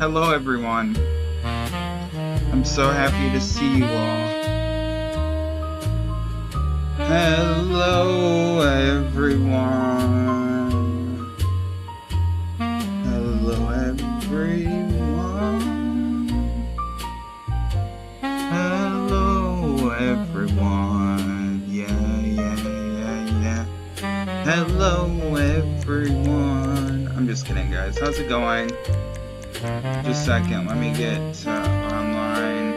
Hello everyone. I'm so happy to see you all. Hello everyone. Hello everyone. Hello everyone. Yeah. Hello everyone. I'm just kidding, guys. How's it going? Just a second, let me get online.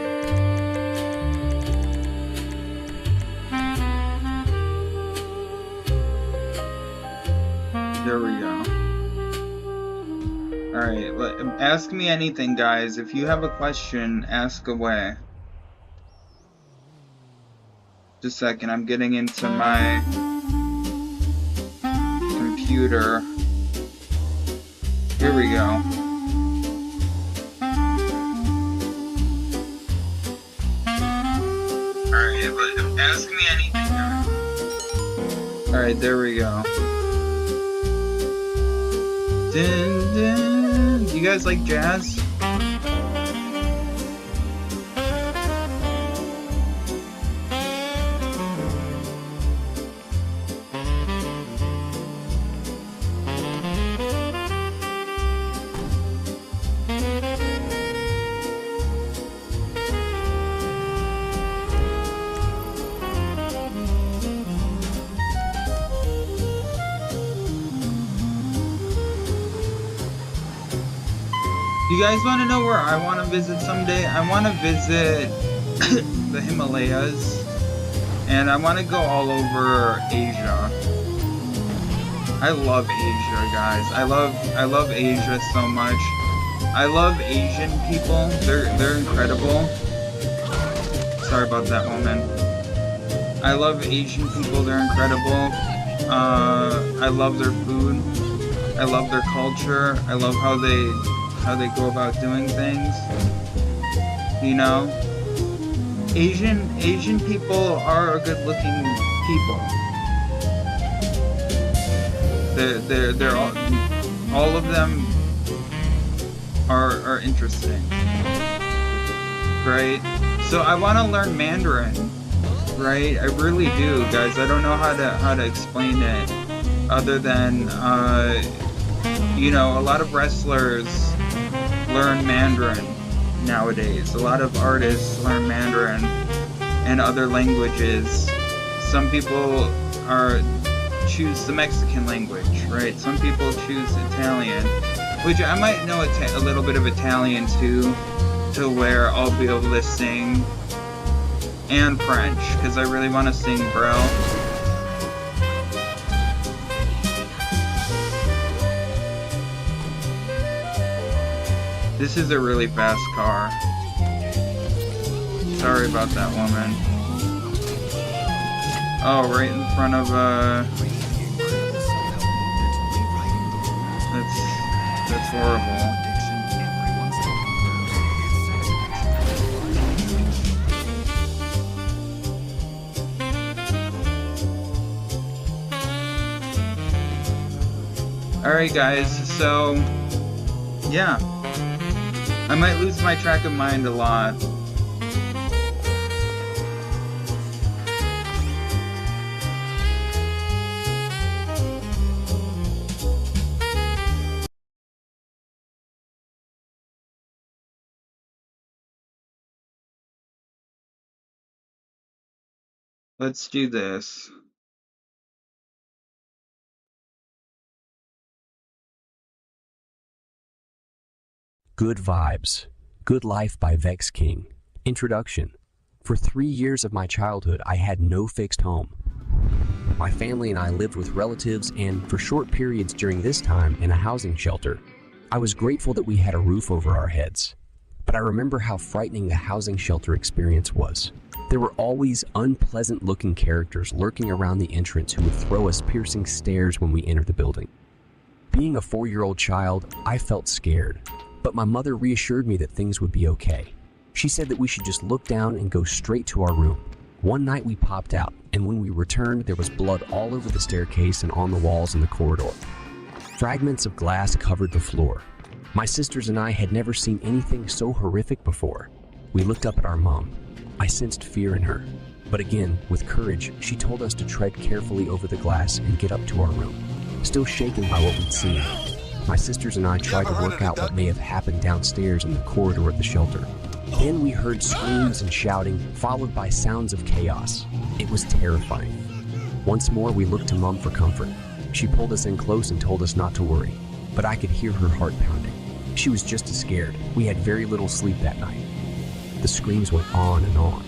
There we go. Alright, ask me anything, guys. If you have a question, ask away. Just a second, I'm getting into my computer. Here we go. Ask me anything. Alright, there we go. Dun, dun. You guys like jazz? You guys want to know where I want to visit someday? I want to visit the Himalayas, and I want to go all over Asia. I love Asia, guys. I love Asia so much. I love Asian people. They're incredible. Sorry about that moment. I love Asian people. They're incredible. I love their food. I love their culture. I love how they go about doing things. You know, Asian people are good-looking people. They're all of them are interesting, right? So I want to learn Mandarin, right? I really do, guys. I don't know how to explain it other than you know, a lot of wrestlers learn Mandarin nowadays. A lot of artists learn Mandarin and other languages. Some people choose the Mexican language, right? Some people choose Italian, which I might know a little bit of Italian too, to where I'll be able to sing, and French, because I really want to sing Braille. This is a really fast car. Sorry about that, woman. Oh, right in front of that's horrible. Alright, guys, so yeah. I might lose my track of mind a lot. Let's do this. Good Vibes. Good Life by Vex King. Introduction. For 3 years of my childhood, I had no fixed home. My family and I lived with relatives and, for short periods during this time, in a housing shelter. I was grateful that we had a roof over our heads. But I remember how frightening the housing shelter experience was. There were always unpleasant-looking characters lurking around the entrance who would throw us piercing stares when we entered the building. Being a 4-year-old child, I felt scared. But my mother reassured me that things would be okay. She said that we should just look down and go straight to our room. One night we popped out, and when we returned, there was blood all over the staircase and on the walls in the corridor. Fragments of glass covered the floor. My sisters and I had never seen anything so horrific before. We looked up at our mom. I sensed fear in her. But again, with courage, she told us to tread carefully over the glass and get up to our room. Still shaken by what we'd seen, my sisters and I tried to work out what may have happened downstairs in the corridor of the shelter. Then we heard screams and shouting, followed by sounds of chaos. It was terrifying. Once more, we looked to Mom for comfort. She pulled us in close and told us not to worry, but I could hear her heart pounding. She was just as scared. We had very little sleep that night. The screams went on and on.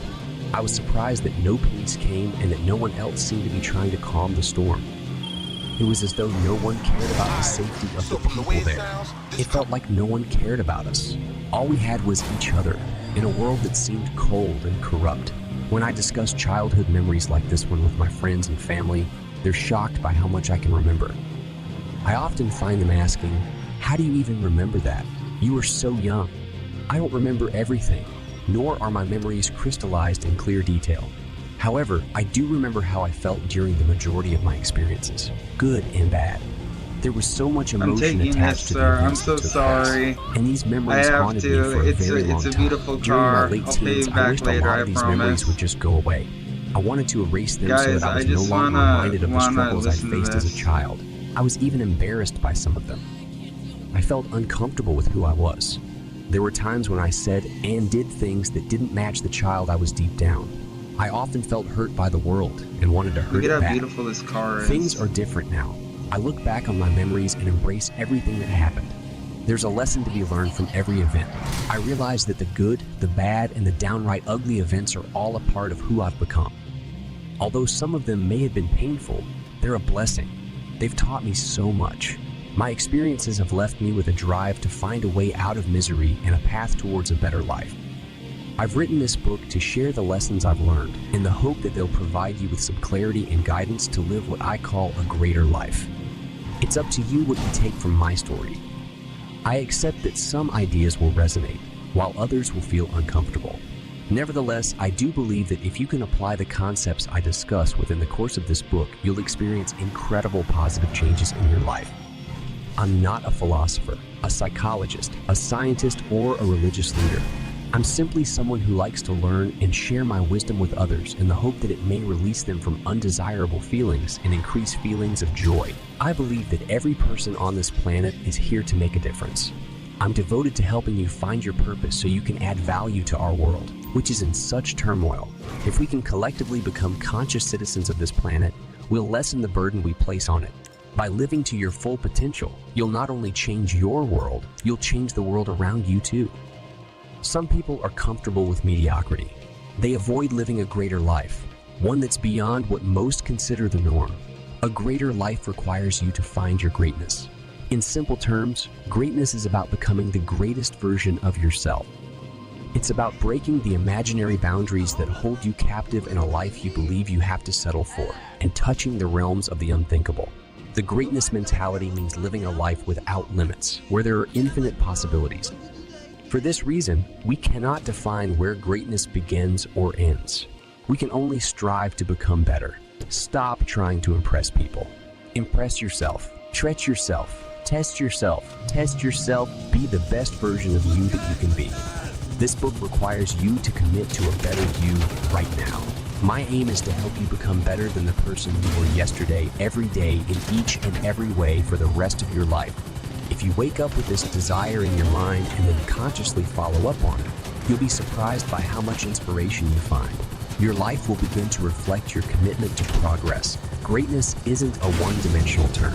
I was surprised that no police came and that no one else seemed to be trying to calm the storm. It was as though no one cared about the safety of the people there. It felt like no one cared about us. All we had was each other, in a world that seemed cold and corrupt. When I discuss childhood memories like this one with my friends and family, they're shocked by how much I can remember. I often find them asking, "How do you even remember that? You were so young." I don't remember everything, nor are my memories crystallized in clear detail. However, I do remember how I felt during the majority of my experiences, good and bad. There was so much emotion attached to the events that took place, and these memories haunted me for a very long time. Beautiful During my car. late I'll pay teens, you I back wished later, a lot I of these promise. memories would just go away. I wanted to erase them so Guys, that I was I no just longer wanna reminded of the struggles I listen to faced as a this. child. I was even embarrassed by some of them. I felt uncomfortable with who I was. There were times when I said and did things that didn't match the child I was deep down. I often felt hurt by the world and wanted to hurt Look it at how back. beautiful this car is. Things are different now. I look back on my memories and embrace everything that happened. There's a lesson to be learned from every event. I realize that the good, the bad, and the downright ugly events are all a part of who I've become. Although some of them may have been painful, they're a blessing. They've taught me so much. My experiences have left me with a drive to find a way out of misery and a path towards a better life. I've written this book to share the lessons I've learned in the hope that they'll provide you with some clarity and guidance to live what I call a greater life. It's up to you what you take from my story. I accept that some ideas will resonate, while others will feel uncomfortable. Nevertheless, I do believe that if you can apply the concepts I discuss within the course of this book, you'll experience incredible positive changes in your life. I'm not a philosopher, a psychologist, a scientist, or a religious leader. I'm simply someone who likes to learn and share my wisdom with others in the hope that it may release them from undesirable feelings and increase feelings of joy. I believe that every person on this planet is here to make a difference. I'm devoted to helping you find your purpose so you can add value to our world, which is in such turmoil. If we can collectively become conscious citizens of this planet, we'll lessen the burden we place on it. By living to your full potential, you'll not only change your world, you'll change the world around you too. Some people are comfortable with mediocrity. They avoid living a greater life, one that's beyond what most consider the norm. A greater life requires you to find your greatness. In simple terms, greatness is about becoming the greatest version of yourself. It's about breaking the imaginary boundaries that hold you captive in a life you believe you have to settle for, and touching the realms of the unthinkable. The greatness mentality means living a life without limits, where there are infinite possibilities. For this reason, we cannot define where greatness begins or ends. We can only strive to become better. Stop trying to impress people. Impress yourself. Stretch yourself. Test yourself. Test yourself. Be the best version of you that you can be. This book requires you to commit to a better you right now. My aim is to help you become better than the person you were yesterday, every day, in each and every way for the rest of your life. If you wake up with this desire in your mind and then consciously follow up on it, you'll be surprised by how much inspiration you find. Your life will begin to reflect your commitment to progress. Greatness isn't a one-dimensional term.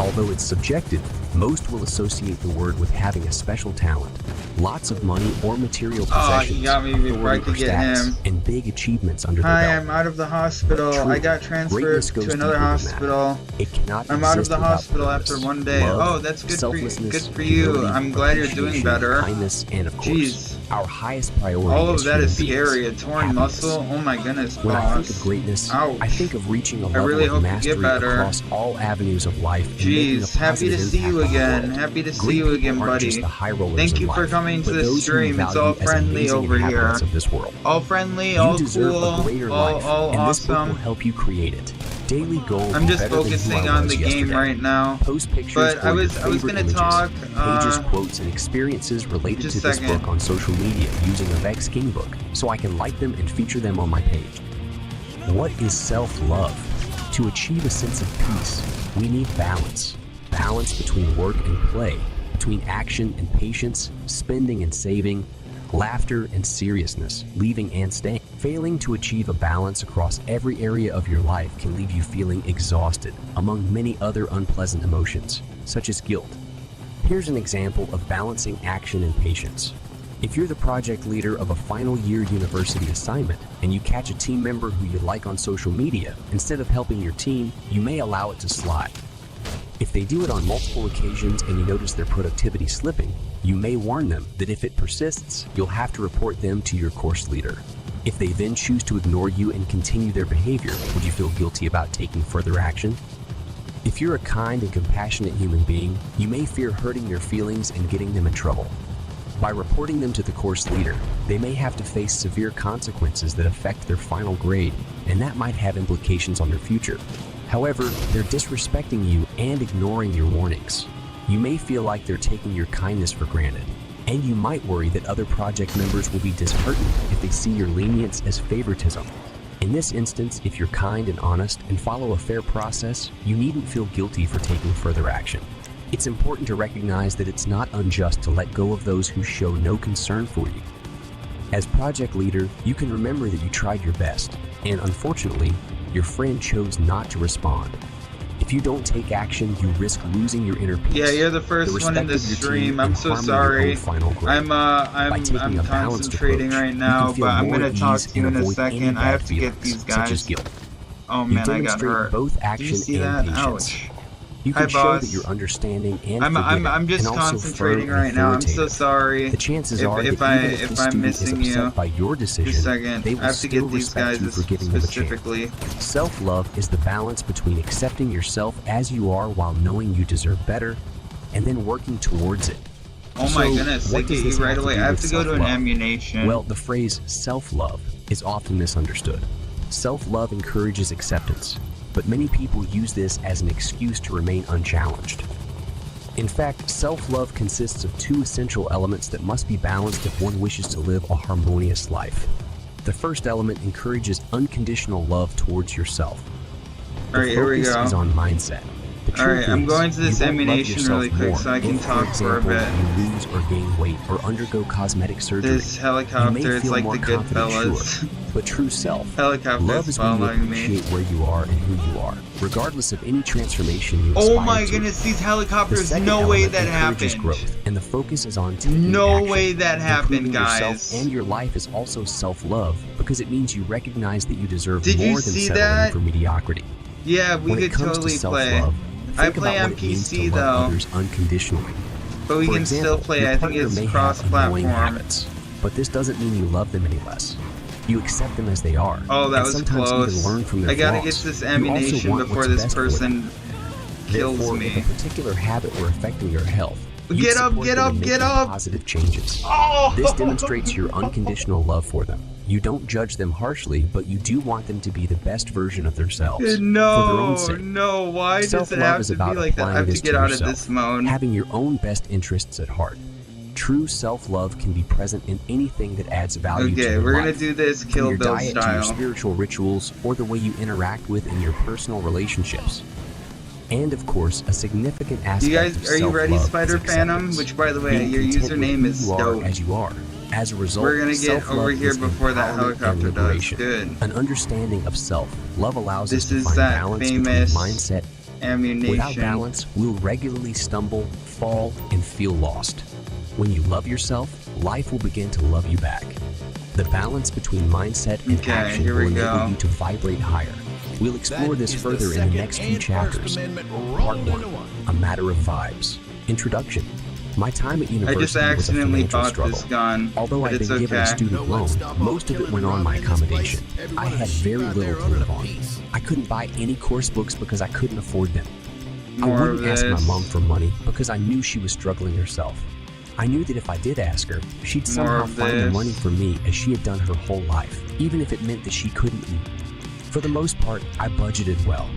Although it's subjective, most will associate the word with having a special talent, lots of money or material possessions, you got me before I authority could or get status, him. and big achievements under Hi, their I'm belt. out of the hospital. But I got truly, transferred greatness goes to another deeper than that. hospital. It cannot I'm out of exist the without hospital purpose. after one day. Love, Oh, that's good for you. selflessness, Good for you. humility, I'm glad you're doing appreciation, better. kindness, and of course, Jeez. our highest priority All of is that is human beings, scary. A torn happiness. muscle. Oh my goodness, When I think boss. of greatness, Ouch. I think of reaching a I level really of hope you get mastery better. across all avenues of life and making a Jeez, happy to positive see you impact on the again. world. Happy to see Great you people again, aren't buddy. just the high rollers Thank in you for life, coming to but the those who stream. It's value all as friendly amazing over here. inhabitants of this world. All friendly, You all deserve cool, a greater all life, and this book will awesome. help you create it. Daily goals. I'm just better than who focusing I on was the game yesterday. right now. Post pictures But or I was your favorite gonna images, talk. pages, quotes, and experiences related Just to a this second. book on social media using a Vex King book, so I can like them and feature them on my page. What is self-love? To achieve a sense of peace, we need balance. Balance between work and play, between action and patience, spending and saving, laughter and seriousness, leaving and staying. Failing to achieve a balance across every area of your life can leave you feeling exhausted, among many other unpleasant emotions, such as guilt. Here's an example of balancing action and patience. If you're the project leader of a final year university assignment and you catch a team member who you like on social media, instead of helping your team, you may allow it to slide. If they do it on multiple occasions and you notice their productivity slipping, you may warn them that if it persists, you'll have to report them to your course leader. If they then choose to ignore you and continue their behavior, would you feel guilty about taking further action? If you're a kind and compassionate human being, you may fear hurting their feelings and getting them in trouble. By reporting them to the course leader, they may have to face severe consequences that affect their final grade, and that might have implications on their future. However, they're disrespecting you and ignoring your warnings. You may feel like they're taking your kindness for granted, and you might worry that other project members will be disheartened if they see your lenience as favoritism. In this instance, if you're kind and honest and follow a fair process, you needn't feel guilty for taking further action. It's important to recognize that it's not unjust to let go of those who show no concern for you. As project leader, you can remember that you tried your best, and unfortunately, your friend chose not to respond. If you don't take action, you risk losing your inner peace. Yeah, you're the first one in the stream. I'm so sorry. I'm concentrating right now, but I'm gonna talk to you in a second. I have to get these guys. Oh man, I got hurt. Both Did you see that? Ouch. You can Hi, show boss. that you're understanding and I'm just and also concentrating firm right and now. I'm so authoritative. sorry. The chances are if that even if the I'm student missing is upset you, by your decision, just a second. they I will have to still get these respect guys you for giving them a chance. specifically. Self-love is the balance between accepting yourself as you are while knowing you deserve better, and then working towards it. Oh my So, goodness, they what does get this you right have to away. do I have with to go to an self-love? ammunition. Well, the phrase self-love is often misunderstood. Self-love encourages acceptance, but many people use this as an excuse to remain unchallenged. In fact, self-love consists of two essential elements that must be balanced if one wishes to live a harmonious life. The first element encourages unconditional love towards yourself. The Alright, here we focus go. is on mindset. The truth Alright, I'm is, going to this you won't love ammunition yourself really quick more so I can if, talk for a example, bit. you lose or gain weight or undergo cosmetic surgery. This You helicopter may is feel like more the good confident, fellas. sure, but true self, love Helicopter's is when you following me. appreciate where you are and who you are, regardless of any transformation you Oh aspire my to. goodness, these The helicopters, second no way element that encourages happened. growth, and the focus is on taking No action. way that happened, Improving guys. yourself and your life is also self-love, because it means you recognize that you deserve Did you more than see settling that? for mediocrity. Yeah, we When could it comes totally to play. self-love, I think play about on what it means PC to love though, others unconditionally. but we For can example, still play. your I think partner it's may have annoying cross-platform. habits, but this doesn't mean you love them any less. You accept them as they are. Oh, that and was sometimes close. even learn from their I gotta flaws. get this You also ammunition want before what's this best for them. person kills Therefore, me. if a particular habit were affecting your health, you Get up, support get them up, in get making up! positive changes. Oh! This demonstrates your unconditional love for them. You don't judge them harshly, but you do want them to be the best version of themselves for their No, own sake. no, why does it Self-love have is to be about like that? I applying have to this get to out of yourself, this mode. having your own best interests at heart. True self-love can be present in anything that adds value to Okay, your we're gonna life. do this From Kill your Bill diet to your style. spiritual rituals or the way you interact with in your personal relationships. And of course, a significant aspect You guys, of are you ready, self-love Spider is Phantom? acceptance. Which, by the way, Being your content with username who is you are dope. as you are. As a result, We're gonna get self-love over here is before that empowerment helicopter and does. liberation. Good. An understanding of self. Love allows This us to is find that balance famous between mindset. ammunition. Without balance, we'll regularly stumble, fall, and feel lost. When you love yourself, life will begin to love you back. The balance between mindset and Okay, action here will we enable go. you to vibrate higher. We'll explore this further in the next few chapters. Part 1, A Matter of Vibes. Introduction. My time at I university just was a accidentally financial bought struggle. this gun, Although but I'd it's been given a okay. student loan, most of it went on my accommodation. I had very little to live on. I couldn't buy any course books because I couldn't afford them. I More wouldn't of ask my this. mom for money because I knew she was struggling herself. I knew that if I did ask her, she'd More somehow of find the this. money for me as she had done her whole life, even if it meant that she couldn't eat. For the most part, I budgeted well.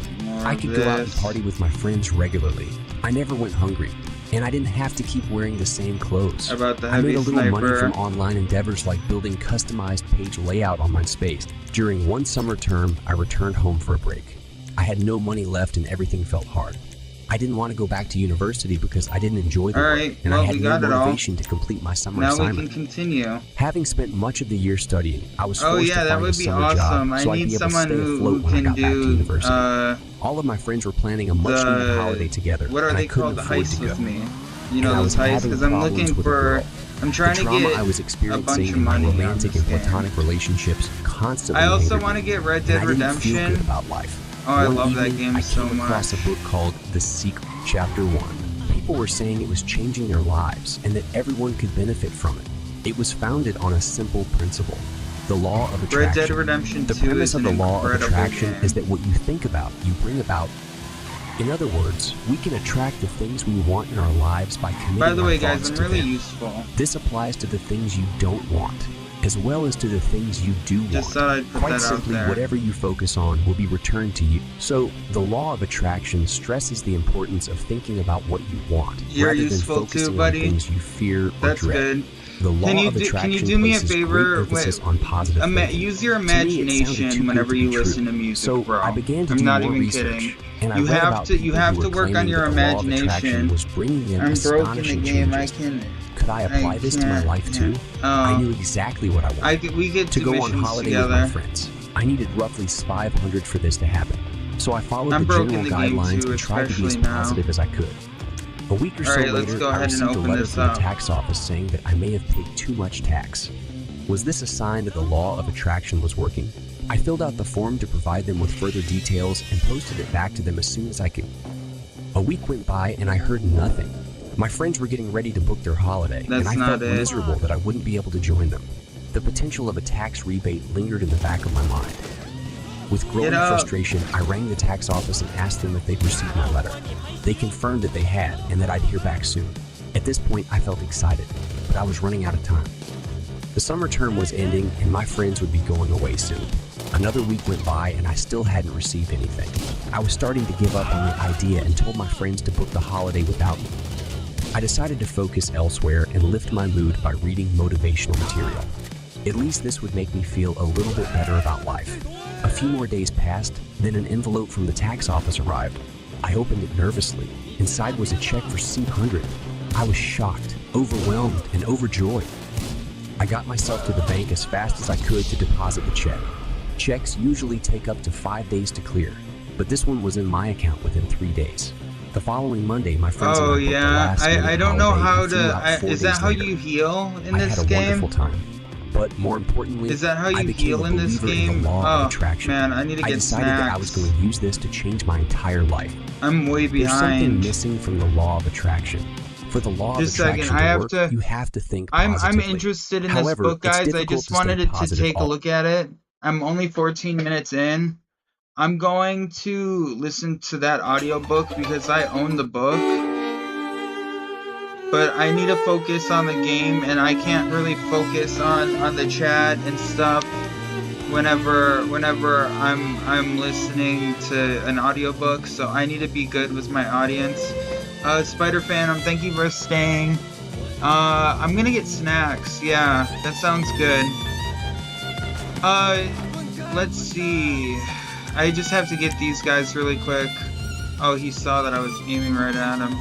I could go out and party with my friends regularly. I never went hungry, and I didn't have to keep wearing the same clothes. About the I made heavy a little money sniper. from online endeavors like building customized page layout on my space. During one summer term, I returned home for a break. I had no money left and everything felt hard. I didn't want to go back to university because I didn't enjoy the work, and I had no motivation to complete my summer assignment. Now we can continue. Having spent much of the year studying, I was Oh forced yeah, to that find a would be summer awesome. job so I I'd need be able to someone stay who afloat when I can got back to do university. All of my friends were planning a much-needed holiday together, what are and they I couldn't called? The afford heists to go. with me. You And know I those was heists having because I'm problems looking with a for. girl. I'm trying The to trauma get I was a bunch experiencing of in my money on romantic this and game. platonic relationships constantly I also angered want to me, get Red and Dead I didn't feel Redemption. good about life. Oh, I One love that evening, game I so came across much. a book called The Secret, Chapter 1. People were saying it was changing their lives and that everyone could benefit from it. It was founded on a simple principle: the law of attraction. Red Dead Redemption 2 The premise is of an the law of incredible attraction game. is that what you think about, you bring about. In other words, we can attract the things we want in our lives by committing By the way, our guys, thoughts I'm to really them. useful. This applies to the things you don't want, as well as to the things you do Just want. thought I'd put Quite that out simply, there. whatever you focus on will be returned to you. So, the law of attraction stresses the importance of thinking about what you want, You're rather than useful focusing too, buddy. on things you fear or That's dread. good. The law Can you of do attraction me a places favor? great emphasis on positive thinking. Use your To me, it sounded imagination too good whenever to be you true. listen to music, So bro. I began to I'm do not more even research, kidding. and I You read have about to people who were work on claiming your that the law of attraction imagination. was bringing them I'm broke in the astonishing game. changes. Could I apply this to my life too? can't. I knew exactly what I wanted. We get To two go on missions holiday together. with my friends. I needed roughly 500 for this to happen. So I followed I'm the broke general in the game guidelines too, and tried to be as especially now. positive as I could. A week or so Alright, let's later, go I ahead and received a open letter this from the up. tax office saying that I may have paid too much tax. Was this a sign that the law of attraction was working? I filled out the form to provide them with further details and posted it back to them as soon as I could. A week went by and I heard nothing. My friends were getting ready to book their holiday, and That's I not felt it. miserable that I wouldn't be able to join them. The potential of a tax rebate lingered in the back of my mind. With growing Get up. frustration, I rang the tax office and asked them if they'd received my letter. They confirmed that they had and that I'd hear back soon. At this point, I felt excited, but I was running out of time. The summer term was ending and my friends would be going away soon. Another week went by and I still hadn't received anything. I was starting to give up on the idea and told my friends to book the holiday without me. I decided to focus elsewhere and lift my mood by reading motivational material. At least this would make me feel a little bit better about life. A few more days passed, then an envelope from the tax office arrived. I opened it nervously. Inside was a check for $100. I was shocked, overwhelmed, and overjoyed. I got myself to the bank as fast as I could to deposit the check. Checks usually take up to 5 days to clear, but this one was in my account within 3 days. The following Monday, my friends and I Oh booked the yeah, last minute I don't know holiday how and flew out to. 4 Is that days how later. you heal in I this had a game? wonderful time. But more importantly, Is that how I you became heal a in this believer in game? the law of Oh attraction. man, I need to I get decided that I was snacks. going to use this to change my entire life. I'm way There's something behind. missing from the law of attraction. For the law Just a of second, attraction I to have work, to- you have to think I'm positively. interested in However, this book, it's guys. I difficult just to stay wanted to positive take a all- look at it. I'm only 14 minutes in. I'm going to listen to that audiobook because I own the book. But I need to focus on the game, and I can't really focus on the chat and stuff whenever I'm listening to an audiobook. So I need to be good with my audience. Spider Phantom, thank you for staying. I'm gonna get snacks. Yeah, that sounds good. Let's see. I just have to get these guys really quick. Oh, he saw that I was aiming right at him.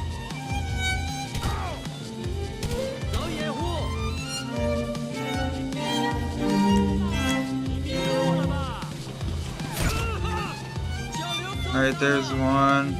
Alright, there's one.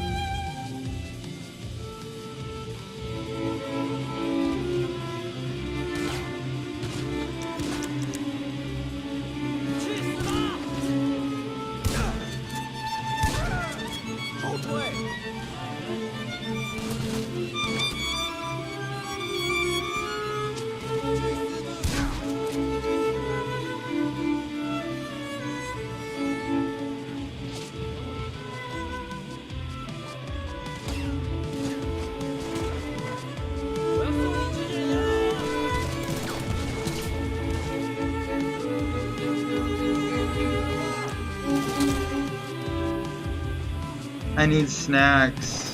I need snacks.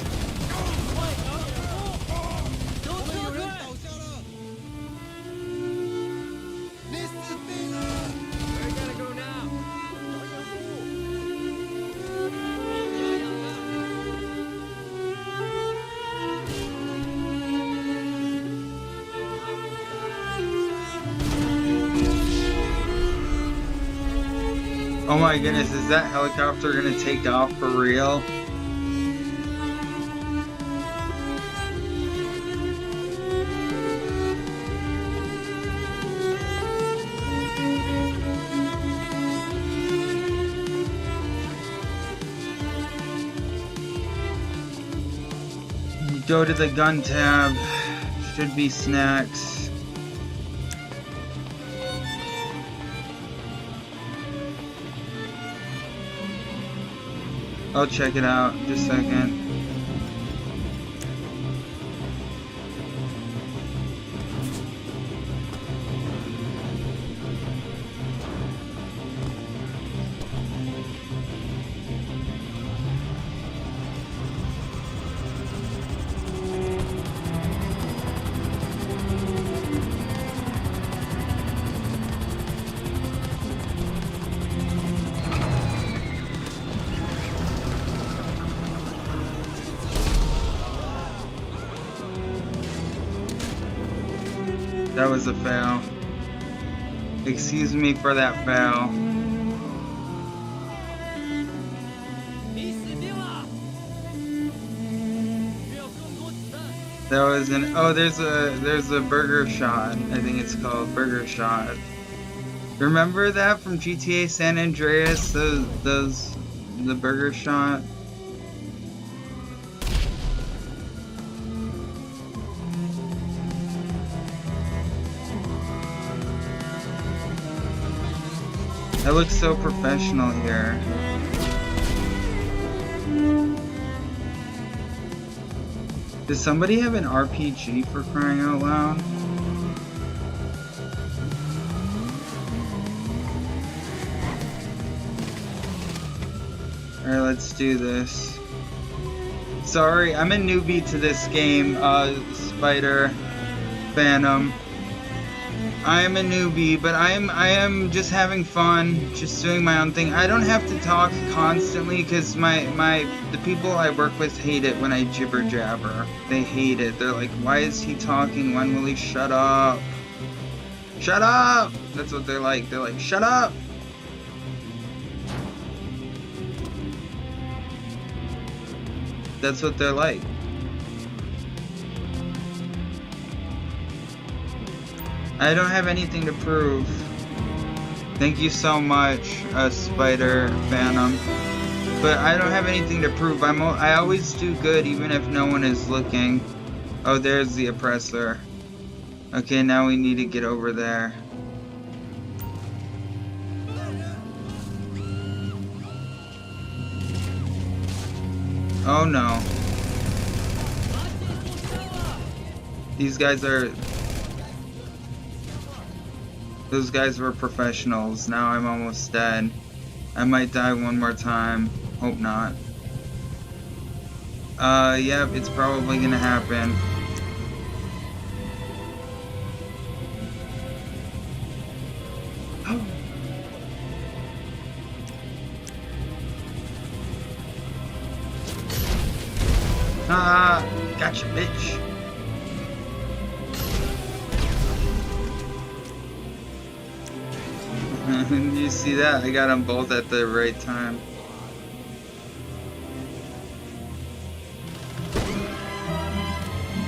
Oh my goodness, is that helicopter gonna take off for real? Go to the gun tab. Should be snacks. I'll check it out just a second. That was a fail. Excuse me for that fail. That was an there's a burger shot. I think it's called burger shot. Remember that from GTA San Andreas? The burger shot. That looks so professional here. Does somebody have an RPG for crying out loud? Alright, let's do this. Sorry, I'm a newbie to this game, Spider Phantom. I am a newbie, but I am just having fun, just doing my own thing. I don't have to talk constantly because the people I work with hate it when I jibber jabber. They hate it. They're like, why is he talking? When will he shut up? Shut up! That's what they're like. They're like, shut up! That's what they're like. I don't have anything to prove. Thank you so much, Spider Phantom. But I don't have anything to prove. I always do good even if no one is looking. Oh, there's the oppressor. Okay, now we need to get over there. Oh no. These guys are... Those guys were professionals. Now I'm almost dead. I might die one more time. Hope not. Yep, it's probably gonna happen. Ah, gotcha, bitch. You see that? I got them both at the right time.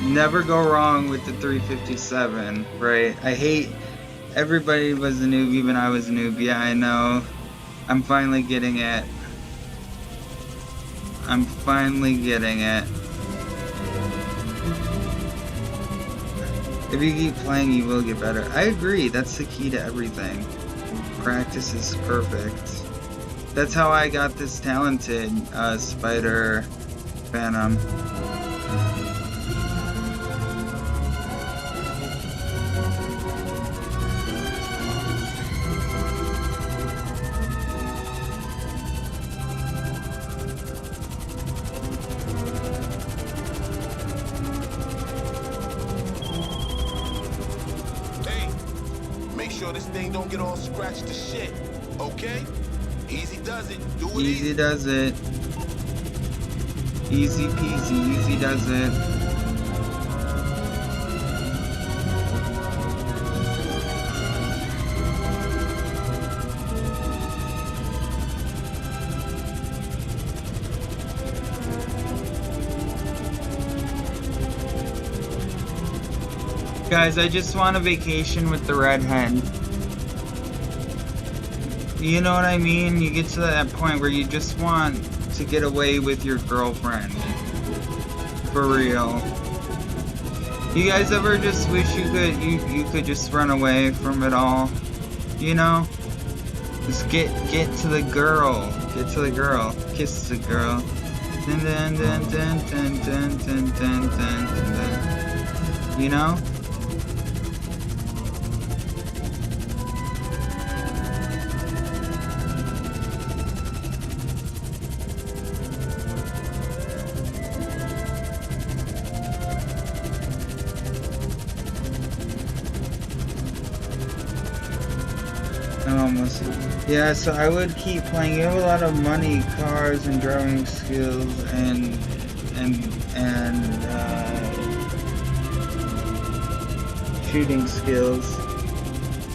Never go wrong with the 357, right? I hate... Everybody was a noob, even I was a noob. Yeah, I know. I'm finally getting it. I'm finally getting it. If you keep playing, you will get better. I agree. That's the key to everything. Practice is perfect. That's how I got this talented Spider Phantom. sure this thing don't get all scratched to shit. Okay? Easy does it. Do it Easy does it. Easy peasy, easy does it. Guys, I just want a vacation with the red hen. You know what I mean? You get to that point where you just want to get away with your girlfriend. For real. You guys ever just wish you could just run away from it all? You know? Just get to the girl. Get to the girl. Kiss the girl. Dun dun dun dun dun dun dun dun dun dun. You know? Almost. Yeah, so I would keep playing. You have a lot of money, cars, and driving skills, and shooting skills.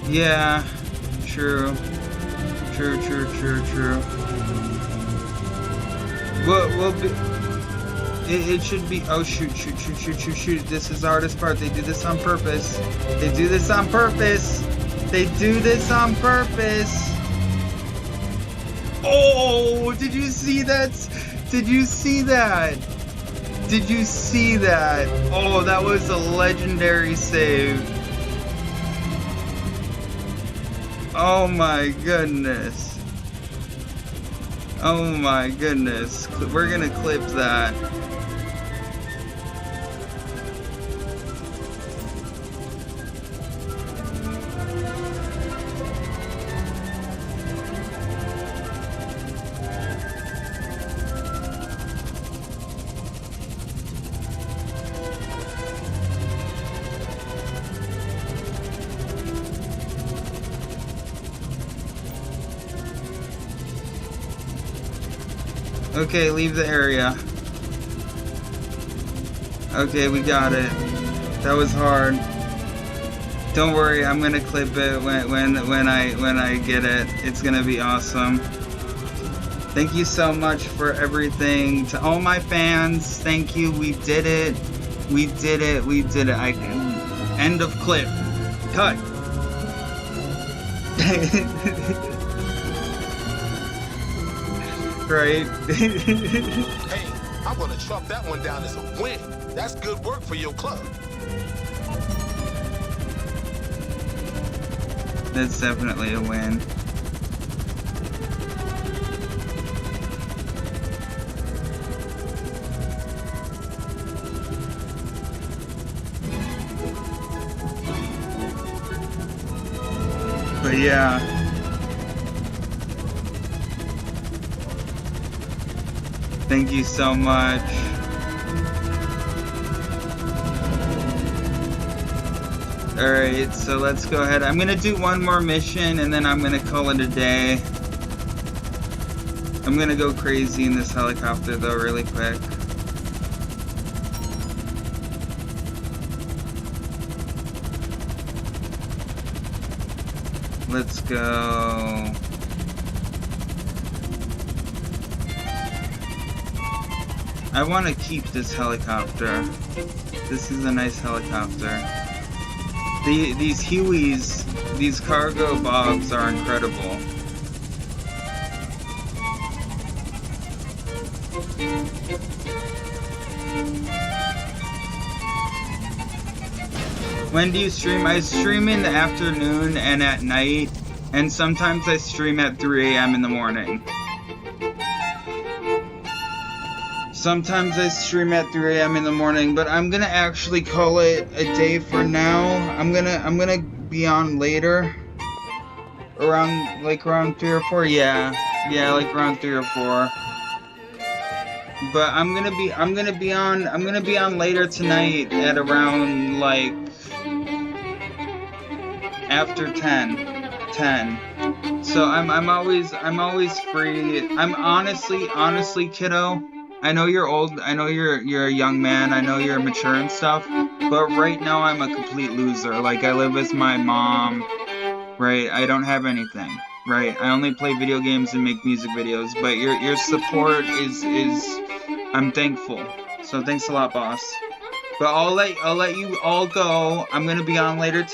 Yeah, true. True. Well, it should be. Oh shoot! This is the hardest part. They do this on purpose. They do this on purpose. They do this on purpose. Oh, did you see that? Did you see that? Did you see that? Oh, that was a legendary save. Oh my goodness. Oh my goodness. We're gonna clip that. Okay, leave the area. Okay, we got it. That was hard. Don't worry, I'm gonna clip it when I get it. It's gonna be awesome. Thank you so much for everything. To all my fans, thank you. We did it. We did it. We did it. End of clip. Cut. Right? Hey, I'm gonna chalk that one down as a win. That's good work for your club. That's definitely a win. But yeah. Thank you so much. Alright, so let's go ahead. I'm gonna do one more mission and then I'm gonna call it a day. I'm gonna go crazy in this helicopter though really quick. Let's go. I want to keep this helicopter. This is a nice helicopter. These Hueys, these cargo bobs are incredible. When do you stream? I stream in the afternoon and at night, and sometimes I stream at 3 a.m. in the morning. Sometimes I stream at 3 a.m. in the morning, but I'm gonna actually call it a day for now. I'm gonna be on later. Around 3 or 4, yeah, like around 3 or 4. But I'm gonna be on later tonight at around like after 10. So I'm always free. I'm honestly, kiddo, I know you're old, I know you're a young man, I know you're mature and stuff, but right now I'm a complete loser. Like, I live with my mom, right? I don't have anything, right? I only play video games and make music videos, but your support is I'm thankful. So thanks a lot, boss. But I'll let you all go. I'm gonna be on later today.